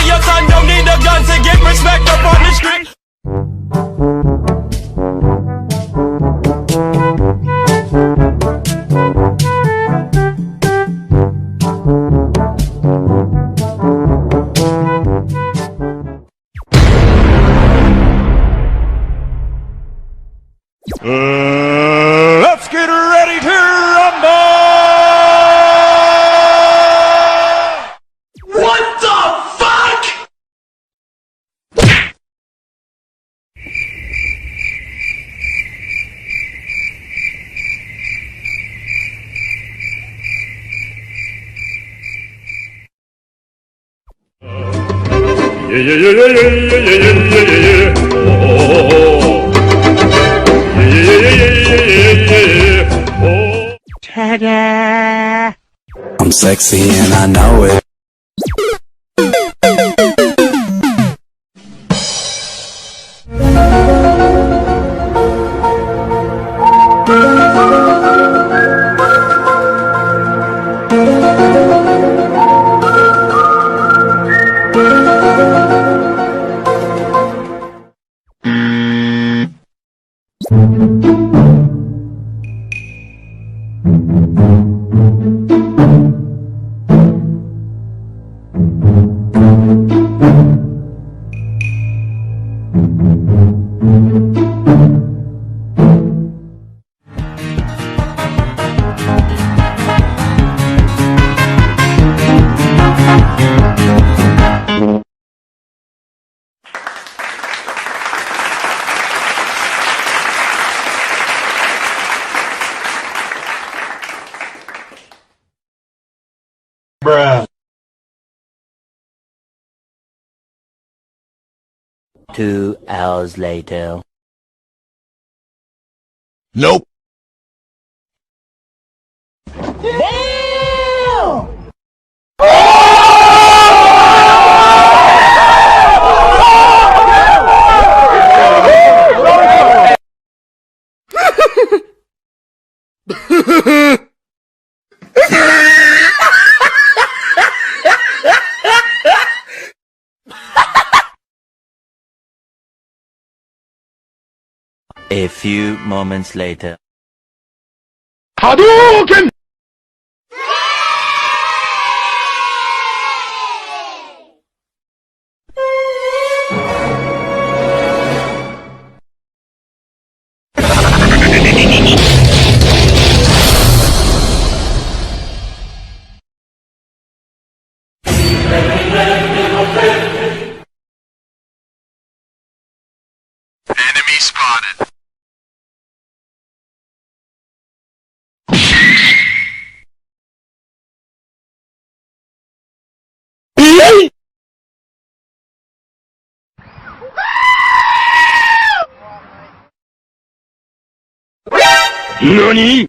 Your son don't need a gun to get respect up on the street. Let's get ready to rumble! What the fuck? Yeah, yeah, yeah, yeah, yeah, yeah, yeah, yeah, yeah, yeah. Oh, oh, oh. Yeah, yeah, yeah, yeah, yeah, yeah, yeah. Oh. Ta-da! I'm sexy and I know it. Bruh. 2 hours later. Nope. A few moments later. Hadouken! Enemy spotted. NANI?!